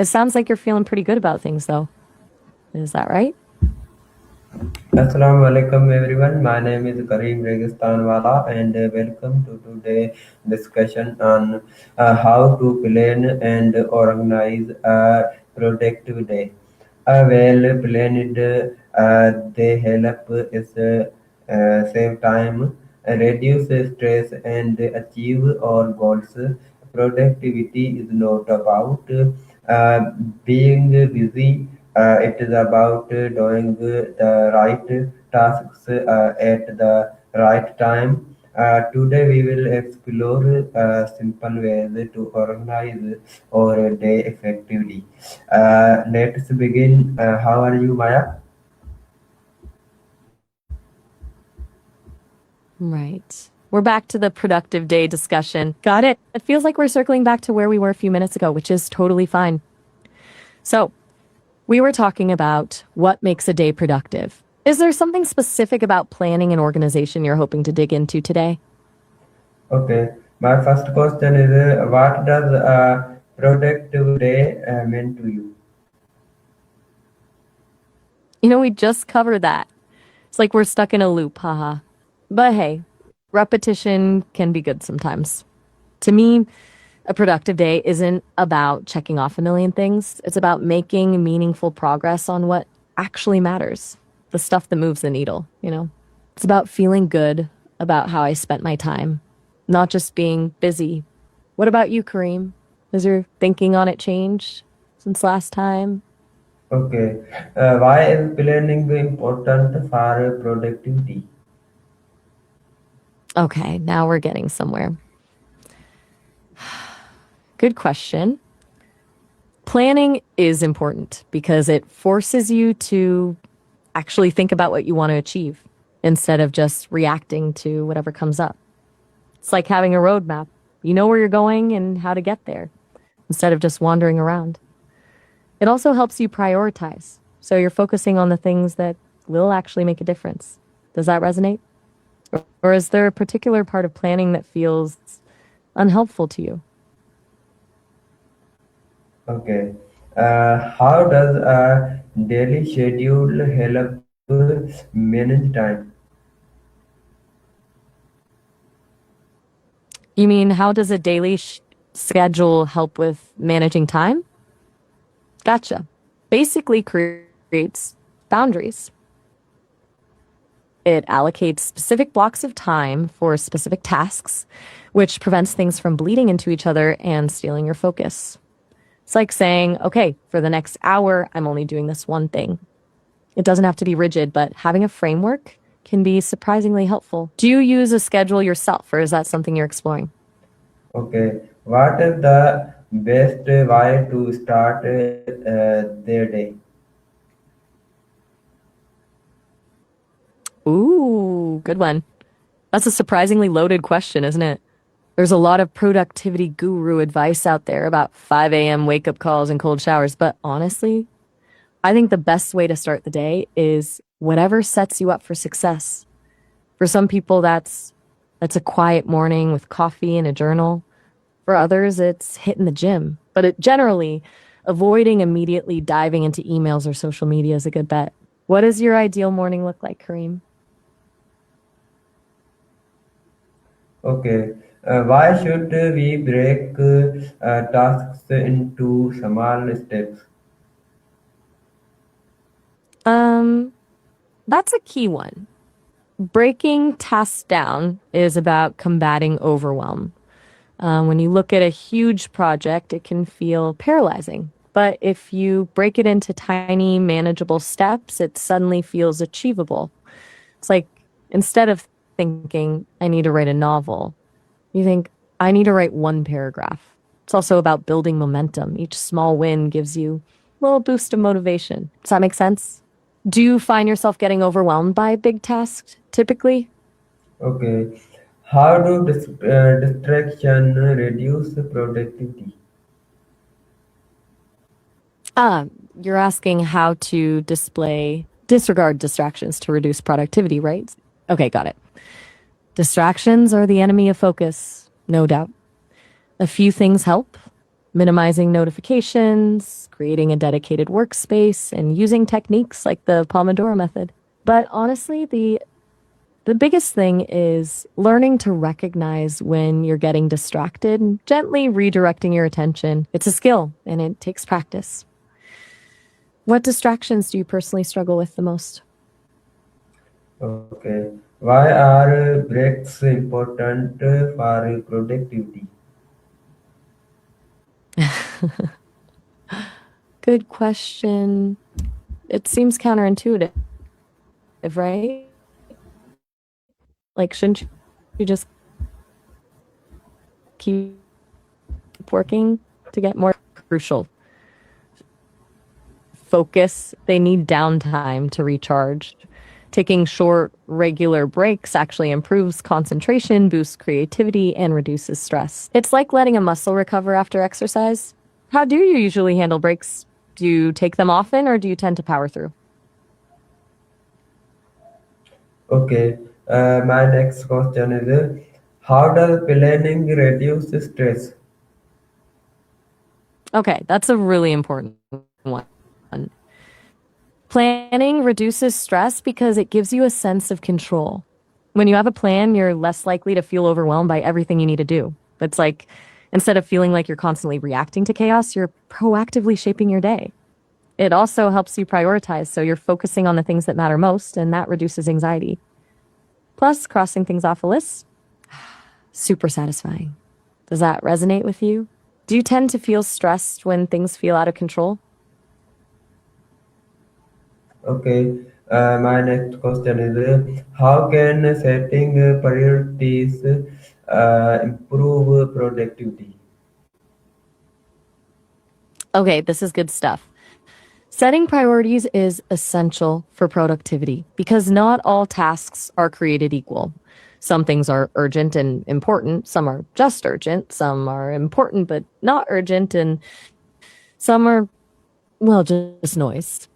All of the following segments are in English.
It sounds like you're feeling pretty good about things, though. Is that right? Assalamu alaikum everyone. My name is Kareem Registanwala and welcome to today's discussion on how to plan and organize a productive day. A well planned day help is save time, reduce stress and achieve our goals. Productivity is not about uh, being busy, it is about doing the right tasks at the right time. Today we will explore simple ways to organize our day effectively. Let's begin. How are you, Maya? Right. We're back to the productive day discussion. Got it. It feels like we're circling back to where we were a few minutes ago, which is totally fine. So, we were talking about what makes a day productive. Is there something specific about planning and organization you're hoping to dig into today? Okay. My first question is what does a productive day mean to you? We just covered that. It's like we're stuck in a loop, haha. But hey, repetition can be good sometimes. To me, a productive day isn't about checking off a million things. It's about making meaningful progress on what actually matters, the stuff that moves the needle. It's about feeling good about how I spent my time, not just being busy. What about you, Kareem? Has your thinking on it changed since last time? Okay. Why is planning important for productivity? Okay, now we're getting somewhere. Good question. Planning is important because it forces you to actually think about what you want to achieve instead of just reacting to whatever comes up. It's like having a roadmap. You know where you're going and how to get there instead of just wandering around. It also helps you prioritize. So you're focusing on the things that will actually make a difference. Does that resonate? Or is there a particular part of planning that feels unhelpful to you? Okay. How does a daily schedule help manage time? You mean, how does a daily schedule help with managing time? Gotcha. Basically creates boundaries. It allocates specific blocks of time for specific tasks, which prevents things from bleeding into each other and stealing your focus. It's like saying, okay, for the next hour, I'm only doing this one thing. It doesn't have to be rigid, but having a framework can be surprisingly helpful. Do you use a schedule yourself, or is that something you're exploring? Okay. What is the best way to start their day? Ooh, good one. That's a surprisingly loaded question, isn't it? There's a lot of productivity guru advice out there about 5 a.m. wake up calls and cold showers, but honestly, I think the best way to start the day is whatever sets you up for success. For some people, that's a quiet morning with coffee and a journal. For others, it's hitting the gym. But generally, avoiding immediately diving into emails or social media is a good bet. What does your ideal morning look like, Kareem? Okay. Why should we break tasks into small steps? Um, that's a key one. Breaking tasks down is about combating overwhelm. When you look at a huge project, it can feel paralyzing. But if you break it into tiny, manageable steps, it suddenly feels achievable. It's like instead of thinking, I need to write a novel, you think, I need to write one paragraph. It's also about building momentum. Each small win gives you a little boost of motivation. Does that make sense? Do you find yourself getting overwhelmed by big tasks typically? Okay. How do distraction reduce productivity? Ah, you're asking how to disregard distractions to reduce productivity, right? Okay, got it. Distractions are the enemy of focus, no doubt. A few things help. minimizing notifications, creating a dedicated workspace, and using techniques like the Pomodoro method. But honestly, the biggest thing is learning to recognize when you're getting distracted and gently redirecting your attention. It's a skill and it takes practice. What distractions do you personally struggle with the most? Okay. Why are breaks important for productivity? Good question. It seems counterintuitive, right? Like, shouldn't you just keep working to get more crucial? Focus, they need downtime to recharge. Taking short, regular breaks actually improves concentration, boosts creativity, and reduces stress. It's like letting a muscle recover after exercise. How do you usually handle breaks? Do you take them often or do you tend to power through? Okay. My next question is how does planning reduce stress? Okay, that's a really important one. Planning reduces stress because it gives you a sense of control. When you have a plan, you're less likely to feel overwhelmed by everything you need to do. It's like instead of feeling like you're constantly reacting to chaos, you're proactively shaping your day. It also helps you prioritize, so you're focusing on the things that matter most, and that reduces anxiety. Plus, crossing things off a list, super satisfying. Does that resonate with you? Do you tend to feel stressed when things feel out of control? Okay. My next question is how can setting priorities improve productivity? Okay, this is good stuff. Setting priorities is essential for productivity because not all tasks are created equal. Some things are urgent and important, some are just urgent, some are important but not urgent, and some are, well, just noise.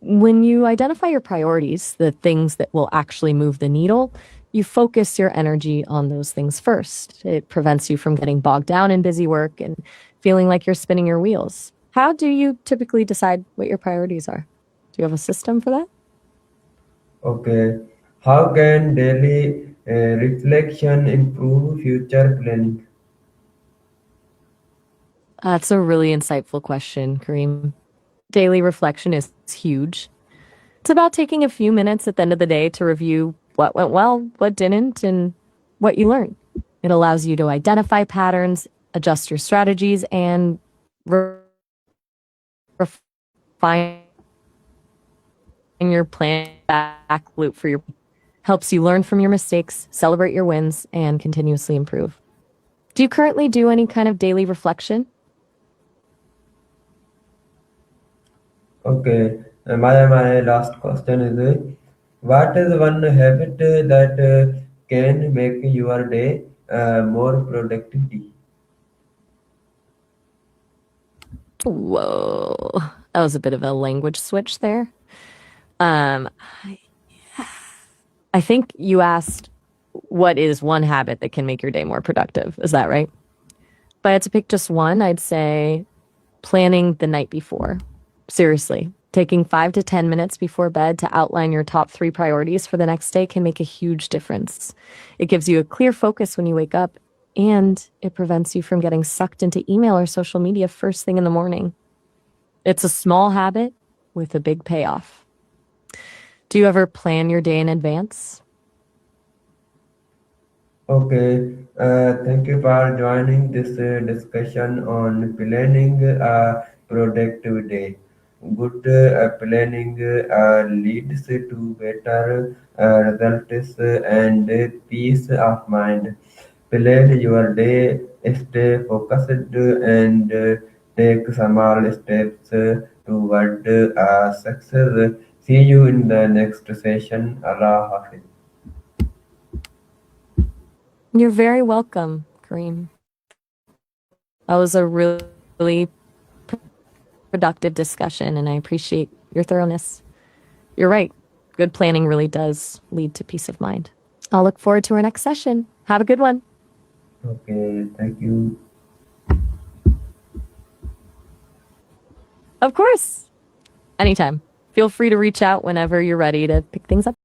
When you identify your priorities, the things that will actually move the needle, you focus your energy on those things first. It prevents you from getting bogged down in busy work and feeling like you're spinning your wheels. How do you typically decide what your priorities are? Do you have a system for that? Okay. How can daily reflection improve future planning? That's a really insightful question, Kareem. Daily reflection is huge. It's about taking a few minutes at the end of the day to review what went well, what didn't, and what you learned. It allows you to identify patterns, adjust your strategies, and refine your plan back loop for your helps you learn from your mistakes, celebrate your wins, and continuously improve. Do you currently do any kind of daily reflection? Okay. My last question is what is one habit that can make your day more productivity? Whoa. That was a bit of a language switch there. Um, I think you asked what is one habit that can make your day more productive. Is that right? If I had to pick just one, I'd say planning the night before. Seriously, taking 5 to 10 minutes before bed to outline your top three priorities for the next day can make a huge difference. It gives you a clear focus when you wake up, and it prevents you from getting sucked into email or social media first thing in the morning. It's a small habit with a big payoff. Do you ever plan your day in advance? Okay, thank you for joining this discussion on planning a productive day. Good planning leads to better results and peace of mind. Plan your day, stay focused, and take small steps toward success. See you in the next session. Allah Hafiz. You're very welcome, Kareem. That was a really productive discussion, and I appreciate your thoroughness. You're right. Good planning really does lead to peace of mind. I'll look forward to our next session. Have a good one. Okay, thank you. Of course, anytime. Feel free to reach out whenever you're ready to pick things up.